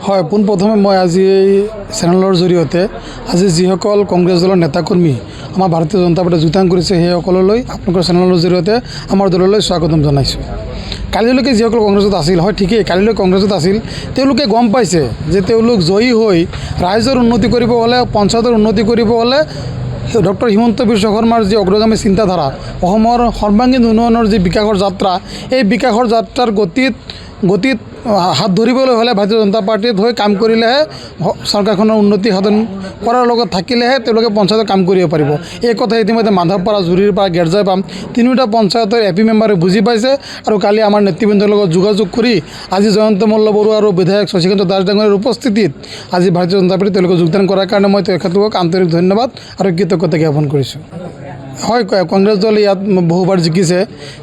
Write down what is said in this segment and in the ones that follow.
হয়, পোনপ্ৰথমে মই আজি এই চেনেলৰ জৰিয়তে আজি যিসকল কংগ্ৰেছ দলৰ নেতাকৰ্মী আমাৰ ভাৰতীয় জনতা পাৰ্টিয়ে যোগদান কৰিছে সেইসকললৈ আপোনালোকৰ চেনেলৰ জৰিয়তে আমাৰ দললৈ স্বাগতম জনাইছোঁ। কালিলৈকে যিসকল কংগ্ৰেছত আছিল, হয় ঠিকেই, কালিলৈ কংগ্ৰেছত আছিল, তেওঁলোকে গম পাইছে যে তেওঁলোক জয়ী হৈ ৰাইজৰ উন্নতি কৰিব হ'লে, পঞ্চায়তৰ উন্নতি কৰিব হ'লে ডক্টৰ হিমন্ত বিশ্ব শৰ্মাৰ যি অগ্ৰগামী চিন্তাধাৰা, অসমৰ সৰ্বাংগীন উন্নয়নৰ যি বিকাশৰ যাত্ৰা, এই বিকাশৰ যাত্ৰাৰ গতিত হাত ধৰিবলৈ হ'লে ভাৰতীয় জনতা পাৰ্টিত হৈ কাম কৰিলেহে চৰকাৰখনৰ উন্নতি সাধন কৰাৰ লগত থাকিলেহে তেওঁলোকে পঞ্চায়তৰ কাম কৰিব পাৰিব। এই কথা ইতিমধ্যে মাধৱপাৰা, জুৰিৰপাৰা, গেৰজাইপাম তিনিওটা পঞ্চায়তৰ এপি মেম্বাৰে বুজি পাইছে আৰু কালি আমাৰ নেতৃবৃন্দৰ লগত যোগাযোগ কৰি আজি জয়ন্ত মল্ল বৰুৱা আৰু বিধায়ক শশীকান্ত দাস ডাঙৰীয়াৰ উপস্থিতিত আজি ভাৰতীয় জনতা পাৰ্টিত তেওঁলোকে যোগদান কৰাৰ কাৰণে মই তেখেতলোকক আন্তৰিক ধন্যবাদ আৰু কৃতজ্ঞতা জ্ঞাপন কৰিছোঁ। হয়, কংগ্ৰেছ দলে ইয়াত বহুবাৰ জিকিছে,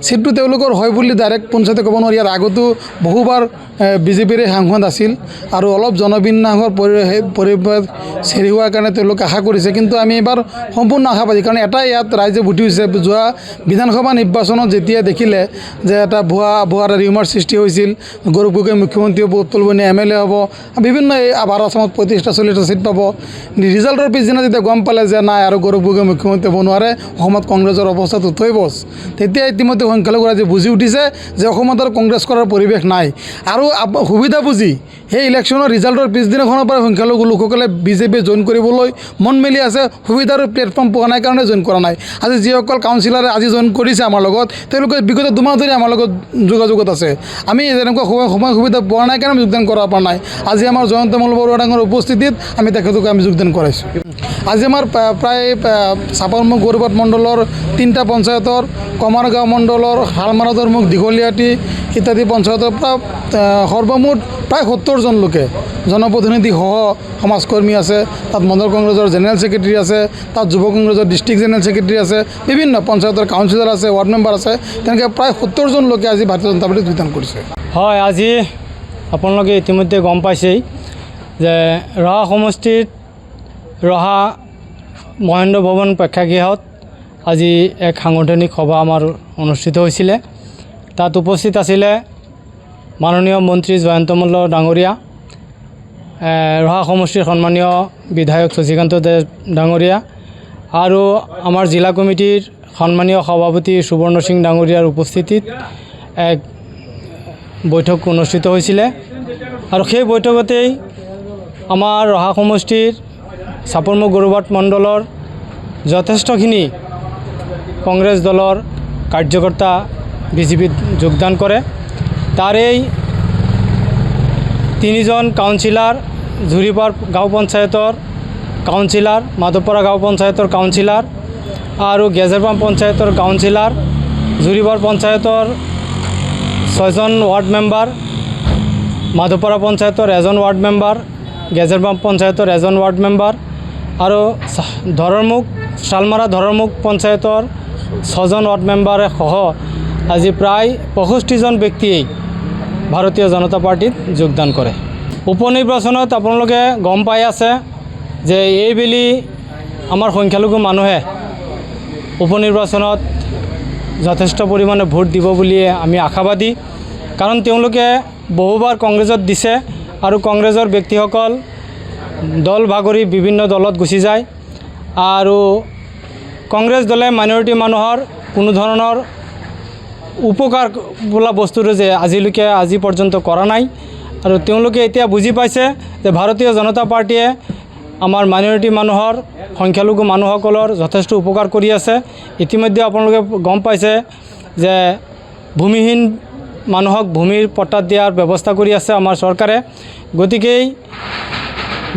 চিটটো তেওঁলোকৰ হয় বুলি ডাইৰেক্ট পঞ্চায়তে ক'ব নোৱাৰি। ইয়াৰ আগতো বহুবাৰ বিজেপিৰে সাংসদ আছিল আৰু অলপ জনবিন্যাসৰ পৰিৱেশ চেৰি হোৱাৰ কাৰণে তেওঁলোকে আশা কৰিছে, কিন্তু আমি এইবাৰ সম্পূৰ্ণ আশাবাদী। কাৰণ এটাই ইয়াত ৰাইজে বুটি হৈছে, যোৱা বিধানসভা নিৰ্বাচনত যেতিয়া দেখিলে যে এটা ভুৱা ৰিউমাৰ সৃষ্টি হৈছিল, গৌৰৱ গগৈ মুখ্যমন্ত্ৰী হ'ব, উৎপল বনিয়া MLA হ'ব, বিভিন্ন এই আভাৰ আছামত 35টা 40টা চিট পাব। ৰিজাল্টৰ পিছদিনা যেতিয়া গম পালে যে নাই আৰু গৌৰৱ গগৈ মুখ্যমন্ত্ৰী হ'ব নোৱাৰে, অসমত কংগ্ৰেছৰ অৱস্থাটো থৈ বচ, তেতিয়া ইতিমধ্যে সংখ্যালঘু ৰাইজে বুজি উঠিছে যে অসমত আৰু কংগ্ৰেছ কৰাৰ পৰিৱেশ নাই। আৰু সুবিধা বুজি সেই ইলেকশ্যনৰ ৰিজাল্টৰ পিছদিনাখনৰ পৰা সংখ্যালঘু লোকসকলে বিজেপি জইন কৰিবলৈ মন মেলি আছে, সুবিধাৰ প্লেটফৰ্ম পোৱা নাই কাৰণে জইন কৰা নাই। আজি যিসকল কাউন্সিলাৰে আজি জইন কৰিছে আমাৰ লগত, তেওঁলোকে বিগত 2 মাহ ধৰি আমাৰ লগত যোগাযোগত আছে। আমি যেনেকুৱা সময় সুবিধা পোৱা নাই কাৰণে যোগদান কৰা পৰা নাই। আজি আমাৰ জয়ন্ত মল্ল বৰুৱা ডাঙৰ উপস্থিতিত আমি তেখেতক যোগদান কৰাইছোঁ। আজি আমাৰ প্ৰায় চাপাৰমুখ গৌৰৱাট মণ্ডলৰ 3টা পঞ্চায়তৰ, কমাৰগাঁও মণ্ডলৰ শালমাৰা দৰমুখ, দীঘলীয়াটি ইত্যাদি পঞ্চায়তৰ পৰা সৰ্বমুঠ প্ৰায় 70জন লোকে জনপ্ৰতিনিধি সহ সমাজকৰ্মী আছে, তাত মণ্ডল কংগ্ৰেছৰ জেনেৰেল ছেক্ৰেটাৰী আছে, তাত যুৱ কংগ্ৰেছৰ ডিষ্ট্ৰিক্ট জেনেৰেল ছেক্ৰেটাৰী আছে, বিভিন্ন পঞ্চায়তৰ কাউন্সিলৰ আছে, ৱাৰ্ড মেম্বাৰ আছে, তেনেকৈ প্ৰায় 70জন লোকে আজি ভাৰতীয় জনতা পাৰ্টিত যোগদান কৰিছে। হয়, আজি আপোনালোকে ইতিমধ্যে গম পাইছেই যে ৰহা সমষ্টিত ৰহা মহেন্দ্ৰ ভৱন প্ৰেক্ষাগৃহত আজি এক সাংগঠনিক সভা আমাৰ অনুষ্ঠিত হৈছিলে। তাত উপস্থিত আছিলে মাননীয় মন্ত্ৰী জয়ন্ত মল্ল ডাঙৰীয়া, ৰহা সমষ্টিৰ সন্মানীয় বিধায়ক শশীকান্ত দাস ডাঙৰীয়া আৰু আমাৰ জিলা কমিটিৰ সন্মানীয় সভাপতি সুবৰ্ণ সিং ডাঙৰীয়াৰ উপস্থিতিত এক বৈঠক অনুষ্ঠিত হৈছিলে। আৰু সেই বৈঠকতেই আমাৰ ৰহা সমষ্টিৰ চাপৰমুখ গৌৰৱাট মণ্ডলৰ যথেষ্টখিনি কংগ্ৰেছ দলৰ কাৰ্যকৰ্তা বিজেপিত যোগদান কৰে। তাৰেই 3জন কাউন্সিলাৰ, জুৰিপাৰ গাঁও পঞ্চায়তৰ কাউন্সিলাৰ, মাধৱপাৰা গাঁও পঞ্চায়তৰ কাউন্সিলাৰ আৰু গেজেৰপাম পঞ্চায়তৰ কাউন্সিলাৰ, জুৰিপাৰ পঞ্চায়তৰ 6জন ৱাৰ্ড মেম্বাৰ, মাধৱপাৰা পঞ্চায়তৰ 1জন ৱাৰ্ড মেম্বাৰ, গেজেৰপাম পঞ্চায়তৰ 1জন ৱাৰ্ড মেম্বাৰ আৰু শালমাৰা ধৰমুখ পঞ্চায়তৰ 6জন ৱাৰ্ড মেম্বাৰে সহ আজি প্ৰায় 65জন ব্যক্তিয়েই ভাৰতীয় জনতা পাৰ্টিত যোগদান কৰে। উপনিৰ্বাচনত আপোনালোকে গম পাই আছে যে এইবেলি আমাৰ সংখ্যালঘু মানুহে উপনিৰ্বাচনত যথেষ্ট পৰিমাণে ভোট দিব বুলিয়ে আমি আশাবাদী। কাৰণ তেওঁলোকে বহুবাৰ কংগ্ৰেছত দিছে আৰু কংগ্ৰেছৰ ব্যক্তিসকল দল ভাগৰি বিভিন্ন দলত গুচি যায় আৰু কংগ্ৰেছ দলে মাইনৰিটি মানুহৰ কোনো ধৰণৰ উপকাৰ বোলা বস্তুটো যে আজি পৰ্যন্ত কৰা নাই। আৰু তেওঁলোকে এতিয়া বুজি পাইছে যে ভাৰতীয় জনতা পাৰ্টিয়ে আমাৰ মাইনৰিটি মানুহৰ, সংখ্যালঘু মানুহসকলৰ যথেষ্ট উপকাৰ কৰি আছে। ইতিমধ্যে আপোনালোকে গম পাইছে যে ভূমিহীন মানুহক ভূমিৰ পট্টা দিয়াৰ ব্যৱস্থা কৰি আছে আমাৰ চৰকাৰে। গতিকেই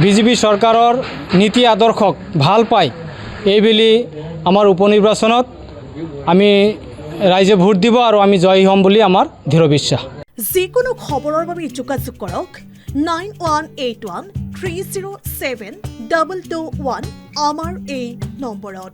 বিজেপি চৰকাৰৰ নীতি আদৰ্শক ভাল পাই এইবেলি আমাৰ উপনিৰ্বাচনত আমি ৰাইজে ভোট দিব আৰু আমি জয়ী হ'ম বুলি আমাৰ দৃঢ় বিশ্বাস। যিকোনো খবৰৰ বাবে যোগাযোগ কৰক 9181 307 221 আমাৰ এই নম্বৰত।